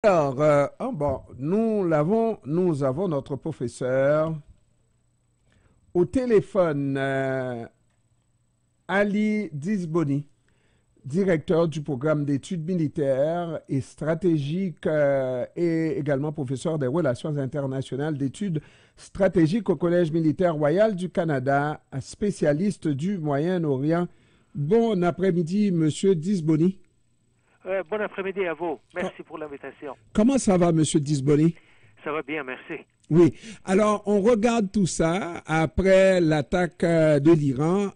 Alors, nous avons notre professeur au téléphone, Ali Disboni, directeur du programme d'études militaires et stratégiques et également professeur des relations internationales d'études stratégiques au Collège militaire royal du Canada, spécialiste du Moyen-Orient. Bon après-midi, Monsieur Disboni. Bon après-midi à vous. Co- Merci pour l'invitation. Comment ça va, Monsieur Disboni? Ça va bien, merci. Oui. Alors, on regarde tout ça après l'attaque de l'Iran.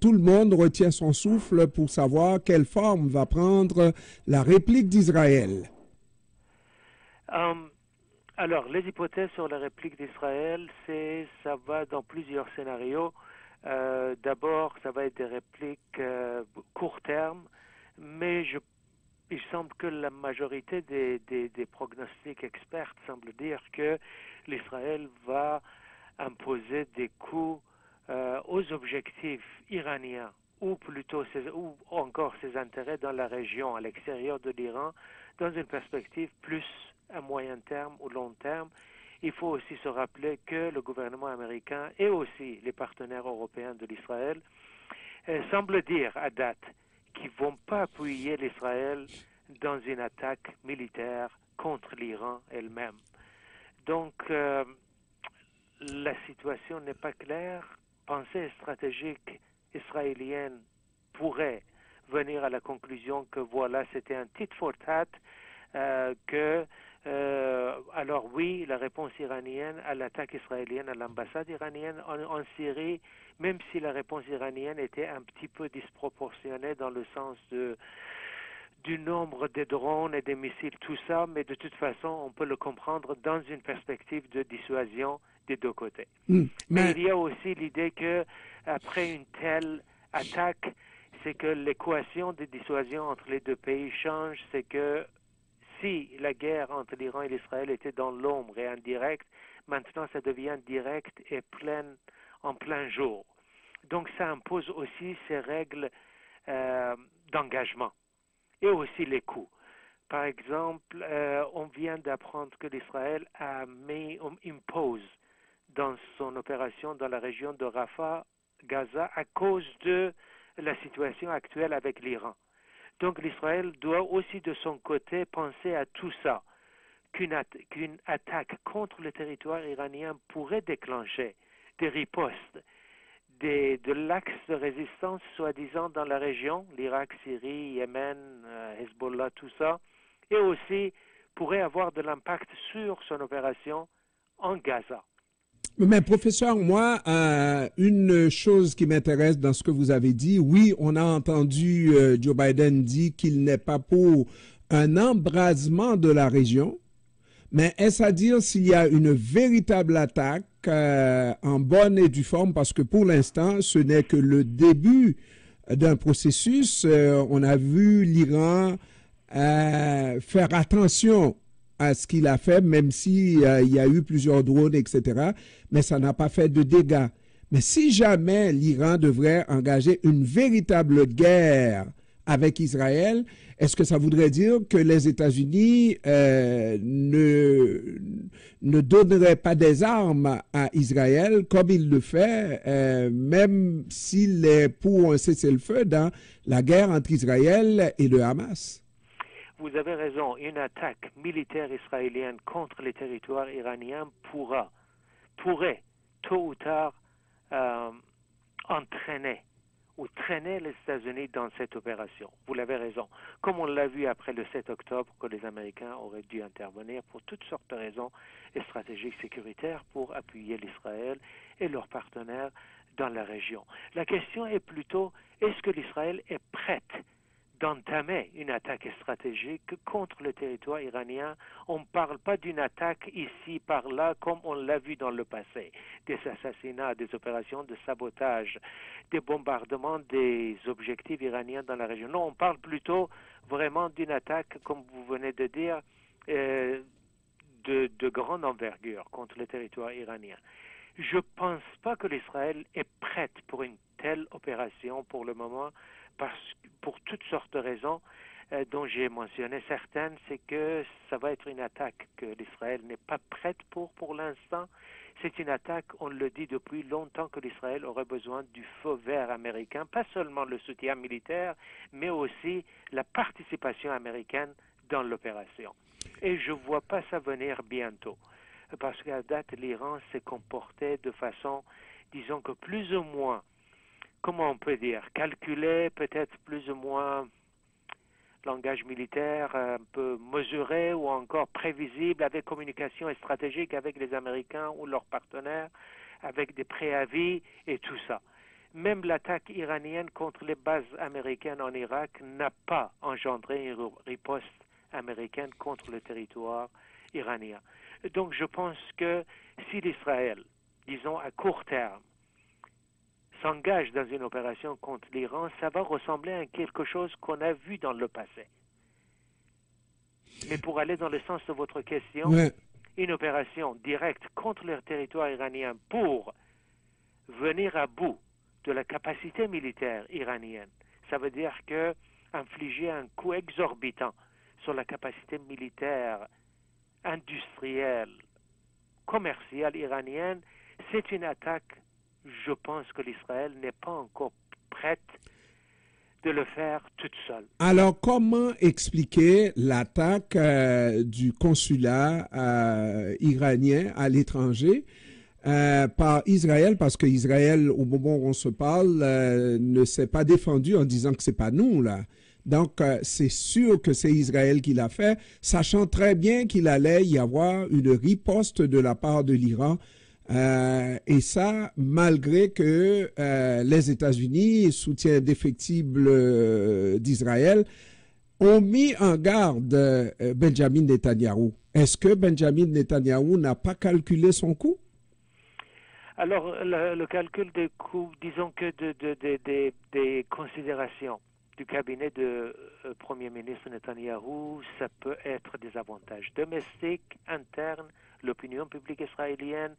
Tout le monde retient son souffle pour savoir quelle forme va prendre la réplique d'Israël. Euh, alors, les hypothèses sur la réplique d'Israël, ça va dans plusieurs scénarios. D'abord, ça va être des répliques court terme, mais il semble que la majorité des prognostics experts semblent dire que l'Israël va imposer des coups aux objectifs iraniens ou encore ses intérêts dans la région, à l'extérieur de l'Iran, dans une perspective plus à moyen terme ou long terme. Il faut aussi se rappeler que le gouvernement américain et aussi les partenaires européens de l'Israël semblent dire à date qu'ils ne vont pas appuyer l'Israël dans une attaque militaire contre l'Iran elle-même. Donc, la situation n'est pas claire. Pensée stratégique israélienne pourrait venir à la conclusion que voilà, c'était un tit for tat, alors oui, la réponse iranienne à l'attaque israélienne à l'ambassade iranienne en Syrie, même si la réponse iranienne était un petit peu disproportionnée dans le sens du nombre de drones et des missiles, tout ça, mais de toute façon, on peut le comprendre dans une perspective de dissuasion des deux côtés. Mais Mais, il y a aussi l'idée que après une telle attaque, c'est que l'équation de dissuasion entre les deux pays change, c'est que si la guerre entre l'Iran et l'Israël était dans l'ombre et indirecte, maintenant ça devient direct et en plein jour. Donc ça impose aussi ces règles d'engagement et aussi les coûts. Par exemple, on vient d'apprendre que l'Israël impose dans son opération dans la région de Rafah, Gaza, à cause de la situation actuelle avec l'Iran. Donc l'Israël doit aussi de son côté penser à tout ça, qu'une attaque contre le territoire iranien pourrait déclencher des ripostes, de l'axe de résistance soi-disant dans la région, l'Irak, Syrie, Yémen, Hezbollah, tout ça, et aussi pourrait avoir de l'impact sur son opération en Gaza. mais professeur, moi, une chose qui m'intéresse dans ce que vous avez dit, oui, on a entendu Joe Biden dire qu'il n'est pas pour un embrasement de la région. Mais est-ce à dire s'il y a une véritable attaque en bonne et due forme? Parce que pour l'instant, ce n'est que le début d'un processus. On a vu l'Iran faire attention à ce qu'il a fait, même si il y a eu plusieurs drones, etc. Mais ça n'a pas fait de dégâts. Mais si jamais l'Iran devrait engager une véritable guerre avec Israël, est-ce que ça voudrait dire que les États-Unis ne donneraient pas des armes à Israël comme il le fait, même s'il est pour un cessez-le-feu dans la guerre entre Israël et le Hamas? Vous avez raison, une attaque militaire israélienne contre les territoires iraniens pourrait, tôt ou tard, euh, entraîner ou traîner les États-Unis dans cette opération. Vous l'avez raison. Comme on l'a vu après le 7 octobre, que les Américains auraient dû intervenir pour toutes sortes de raisons et stratégiques sécuritaires pour appuyer l'Israël et leurs partenaires dans la région. La question est plutôt, est-ce que l'Israël est prête d'entamer une attaque stratégique contre le territoire iranien? On ne parle pas d'une attaque ici, par là, comme on l'a vu dans le passé. Des assassinats, des opérations de sabotage, des bombardements des objectifs iraniens dans la région. Non, on parle plutôt vraiment d'une attaque, comme vous venez de dire, de grande envergure contre le territoire iranien. Je ne pense pas que l'Israël est prête pour une telle opération pour le moment, pour toutes sortes de raisons. dont j'ai mentionné certaines, c'est que ça va être une attaque que l'Israël n'est pas prête pour l'instant. C'est une attaque, on le dit depuis longtemps, que l'Israël aurait besoin du feu vert américain, pas seulement le soutien militaire, mais aussi la participation américaine dans l'opération. Et je ne vois pas ça venir bientôt, parce qu'à date, l'Iran s'est comporté de façon, disons que plus ou moins, comment on peut dire, calculé, peut-être plus ou moins langage militaire un peu mesuré ou encore prévisible, avec communication stratégique avec les Américains ou leurs partenaires, avec des préavis et tout ça. Même l'attaque iranienne contre les bases américaines en Irak n'a pas engendré une riposte américaine contre le territoire iranien. Donc je pense que si l'Israël, disons à court terme, s'engage dans une opération contre l'Iran, ça va ressembler à quelque chose qu'on a vu dans le passé. Mais pour aller dans le sens de votre question, Ouais. une opération directe contre le territoire iranien pour venir à bout de la capacité militaire iranienne, ça veut dire que infliger un coût exorbitant sur la capacité militaire, industrielle, commerciale iranienne, c'est une attaque. Je pense que l'Israël n'est pas encore prête de le faire toute seule. Alors, comment expliquer l'attaque du consulat iranien à l'étranger par Israël? Parce que Israël, au moment où on se parle, ne s'est pas défendu en disant que c'est pas nous, là. Donc, c'est sûr que c'est Israël qui l'a fait, sachant très bien qu'il allait y avoir une riposte de la part de l'Iran. Et ça, malgré que les États-Unis, soutien indéfectible d'Israël, ont mis en garde Benjamin Netanyahou. Est-ce que Benjamin Netanyahou n'a pas calculé son coût? Alors, le calcul des coûts, disons que des considérations du cabinet de Premier ministre Netanyahou, ça peut être des avantages domestiques, internes, l'opinion publique israélienne,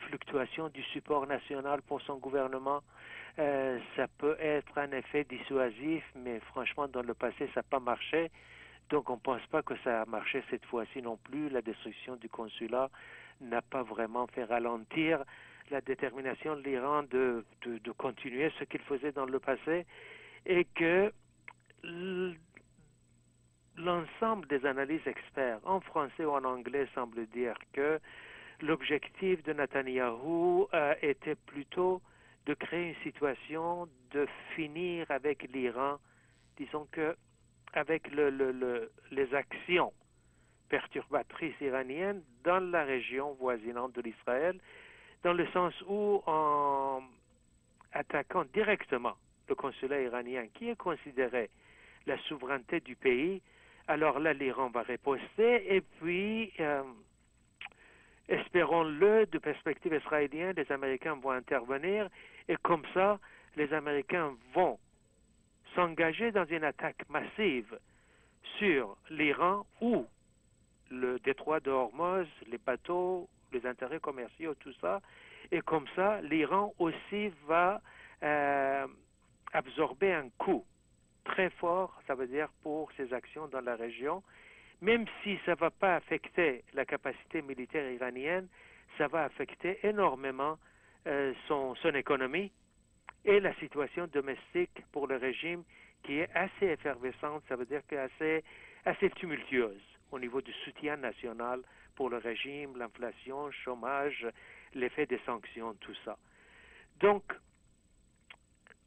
fluctuation du support national pour son gouvernement. Ça peut être un effet dissuasif, mais franchement, dans le passé, ça n'a pas marché. Donc, on ne pense pas que ça a marché cette fois-ci non plus. La destruction du consulat n'a pas vraiment fait ralentir la détermination de l'Iran de continuer ce qu'il faisait dans le passé, et que l'ensemble des analyses experts, en français ou en anglais, semblent dire que l'objectif de Netanyahou était plutôt de créer une situation de finir avec l'Iran, disons que avec les actions perturbatrices iraniennes dans la région voisinante de l'Israël, dans le sens où en attaquant directement le consulat iranien, qui est considéré la souveraineté du pays, alors là l'Iran va riposter, et puis espérons-le, de perspective israélienne, les Américains vont intervenir, et comme ça, les Américains vont s'engager dans une attaque massive sur l'Iran ou le détroit de Hormuz, les bateaux, les intérêts commerciaux, tout ça, et comme ça, l'Iran aussi va absorber un coût très fort, ça veut dire pour ses actions dans la région. Même si ça ne va pas affecter la capacité militaire iranienne, ça va affecter énormément son économie et la situation domestique pour le régime, qui est assez effervescente, ça veut dire assez tumultueuse au niveau du soutien national pour le régime, l'inflation, le chômage, l'effet des sanctions, tout ça. Donc,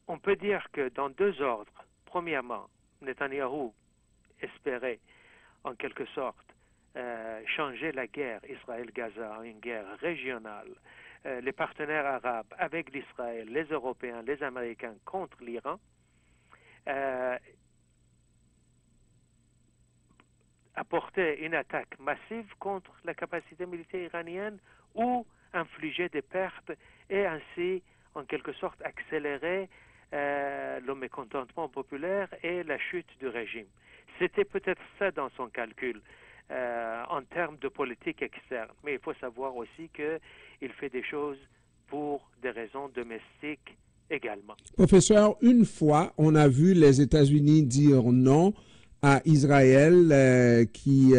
on peut dire que dans deux ordres. Premièrement, Netanyahou espérait en quelque sorte changer la guerre Israël-Gaza en une guerre régionale. Les partenaires arabes avec l'Israël, les Européens, les Américains contre l'Iran, apporter une attaque massive contre la capacité militaire iranienne ou infliger des pertes et ainsi, en quelque sorte, accélérer le mécontentement populaire et la chute du régime. C'était peut-être ça dans son calcul en termes de politique externe. Mais il faut savoir aussi qu'il fait des choses pour des raisons domestiques également. Professeur, une fois, on a vu les États-Unis dire non à Israël qui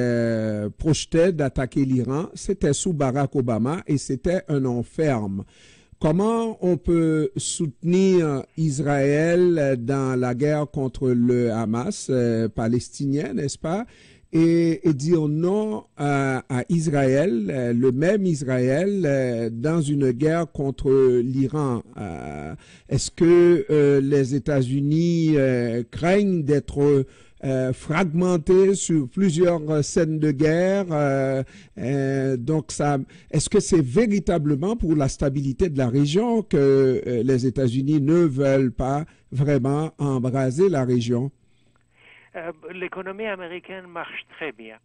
projetait d'attaquer l'Iran. C'était sous Barack Obama et c'était un non ferme. Comment on peut soutenir Israël dans la guerre contre le Hamas palestinien, n'est-ce pas, et dire non à Israël, le même Israël, dans une guerre contre l'Iran? Est-ce que les États-Unis craignent d'être fragmentés sur plusieurs scènes de guerre? Donc, est-ce que c'est véritablement pour la stabilité de la région que les États-Unis ne veulent pas vraiment embraser la région? L'économie américaine marche très bien.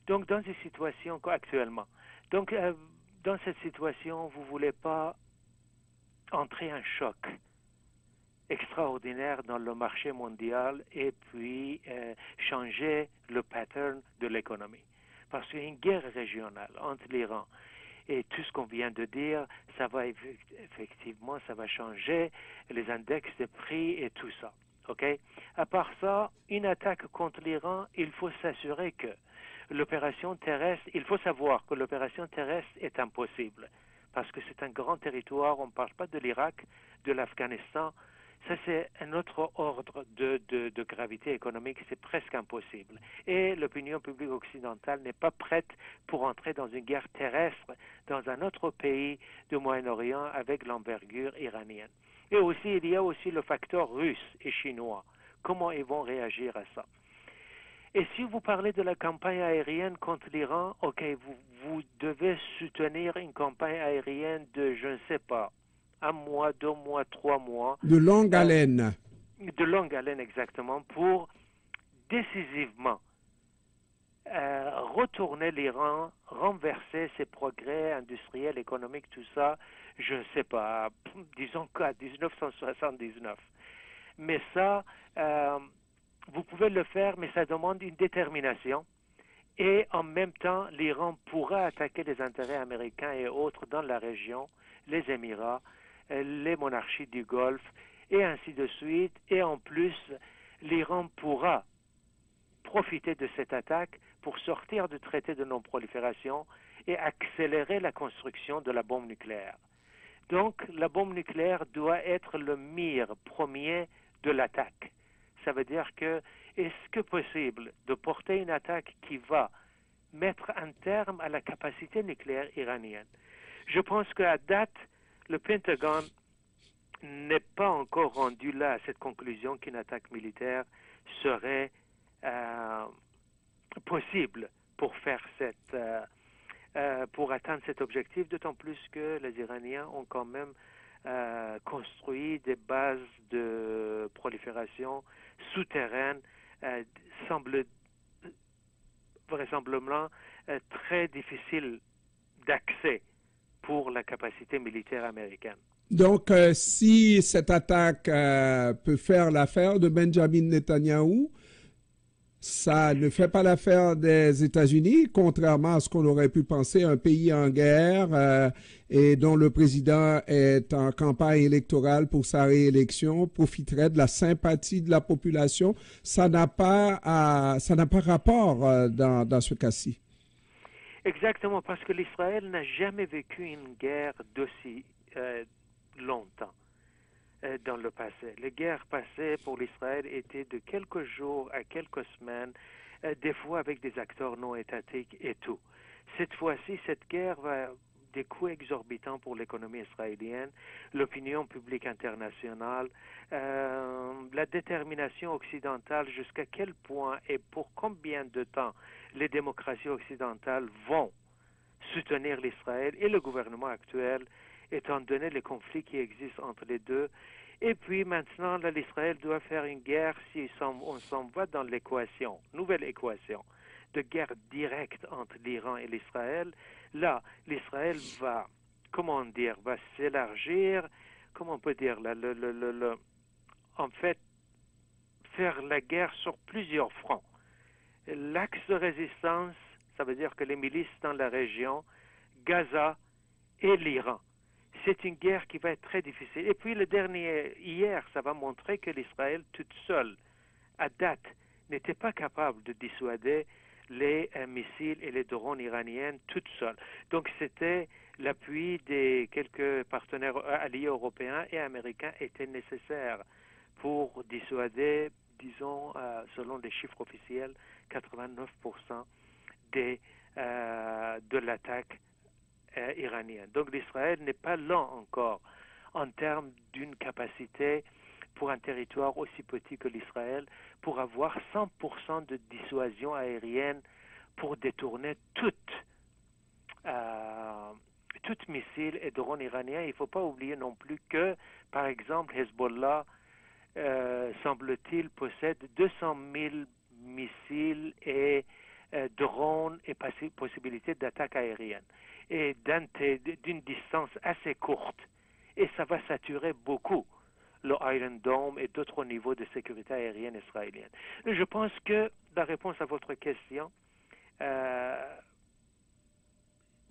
Donc, dans ces situations actuellement, donc dans cette situation, vous ne voulez pas entrer en choc extraordinaire dans le marché mondial et puis changer le pattern de l'économie. Parce qu'une guerre régionale entre l'Iran et tout ce qu'on vient de dire, ça va effectivement, ça va changer les index de prix et tout ça. OK? À part ça, une attaque contre l'Iran, il faut s'assurer que l'opération terrestre, il faut savoir que l'opération terrestre est impossible. Parce que c'est un grand territoire, on ne parle pas de l'Irak, de l'Afghanistan. Ça, c'est un autre ordre de gravité économique, c'est presque impossible. Et l'opinion publique occidentale n'est pas prête pour entrer dans une guerre terrestre dans un autre pays du Moyen-Orient avec l'envergure iranienne. Et aussi, il y a aussi le facteur russe et chinois. Comment ils vont réagir à ça? Et si vous parlez de la campagne aérienne contre l'Iran, OK, vous devez soutenir une campagne aérienne de, je ne sais pas, 1 mois, 2 mois, 3 mois. De longue haleine. De longue haleine, exactement, pour décisivement retourner l'Iran, renverser ses progrès industriels, économiques, tout ça, je ne sais pas, disons qu'à 1979. Mais ça, vous pouvez le faire, mais ça demande une détermination. Et en même temps, l'Iran pourra attaquer les intérêts américains et autres dans la région, les Émirats, les monarchies du Golfe, et ainsi de suite. Et en plus, l'Iran pourra profiter de cette attaque pour sortir du traité de non-prolifération et accélérer la construction de la bombe nucléaire. Donc, la bombe nucléaire doit être le mire premier de l'attaque. Ça veut dire que, est-ce que possible de porter une attaque qui va mettre un terme à la capacité nucléaire iranienne? Je pense qu'à date, le Pentagone n'est pas encore rendu là à cette conclusion qu'une attaque militaire serait possible pour faire pour atteindre cet objectif, d'autant plus que les Iraniens ont quand même construit des bases de prolifération souterraines, semble vraisemblablement très difficiles d'accès pour la capacité militaire américaine. Donc, si cette attaque peut faire l'affaire de Benjamin Netanyahou, ça ne fait pas l'affaire des États-Unis, contrairement à ce qu'on aurait pu penser, un pays en guerre et dont le président est en campagne électorale pour sa réélection, profiterait de la sympathie de la population. Ça n'a pas rapport dans ce cas-ci. Exactement, parce que l'Israël n'a jamais vécu une guerre d'aussi longtemps dans le passé. Les guerres passées pour l'Israël étaient de quelques jours à quelques semaines, des fois avec des acteurs non étatiques et tout. Cette fois-ci, cette guerre va des coûts exorbitants pour l'économie israélienne, l'opinion publique internationale, la détermination occidentale, jusqu'à quel point et pour combien de temps les démocraties occidentales vont soutenir l'Israël et le gouvernement actuel, étant donné les conflits qui existent entre les deux. Et puis maintenant, l'Israël doit faire une guerre, si on s'en va dans l'équation, nouvelle équation, de guerre directe entre l'Iran et l'Israël. Là, l'Israël va, va s'élargir, comment on peut dire, en fait, faire la guerre sur plusieurs fronts. L'axe de résistance, ça veut dire que les milices dans la région, Gaza et l'Iran. c'est une guerre qui va être très difficile. Et puis le dernier, hier, ça va montrer que l'Israël toute seule, à date, n'était pas capable de dissuader les missiles et les drones iraniens toute seule. Donc c'était l'appui des quelques partenaires alliés européens et américains était nécessaire pour dissuader, disons, selon les chiffres officiels, 89% de l'attaque iranienne. Donc l'Israël n'est pas lent encore en termes d'une capacité pour un territoire aussi petit que l'Israël pour avoir 100% de dissuasion aérienne pour détourner toute missile et drone iranien. Il ne faut pas oublier non plus que, par exemple, Hezbollah, semble-t-il, possède 200 000 missiles et drones et possibilités d'attaque aérienne et d'une distance assez courte. Et ça va saturer beaucoup le Iron Dome et d'autres niveaux de sécurité aérienne israélienne. Je pense que la réponse à votre question,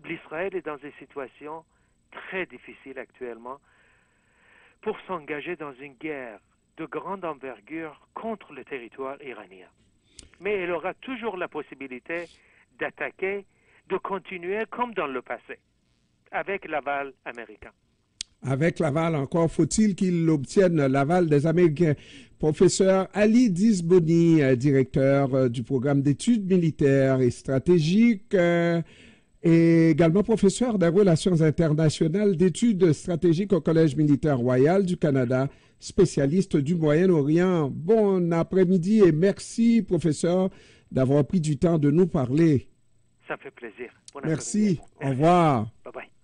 l'Israël est dans une situation très difficile actuellement pour s'engager dans une guerre de grande envergure contre le territoire iranien. Mais elle aura toujours la possibilité d'attaquer, de continuer comme dans le passé, avec l'aval américain. Avec l'aval, encore faut-il qu'il obtienne l'aval des Américains. Professeur Ali Disboni, directeur du programme d'études militaires et stratégiques, et également professeur des relations internationales d'études stratégiques au Collège militaire royal du Canada, spécialiste du Moyen-Orient. Bon après-midi et merci, professeur, d'avoir pris du temps de nous parler. Ça fait plaisir. Merci. Au revoir. Bye bye.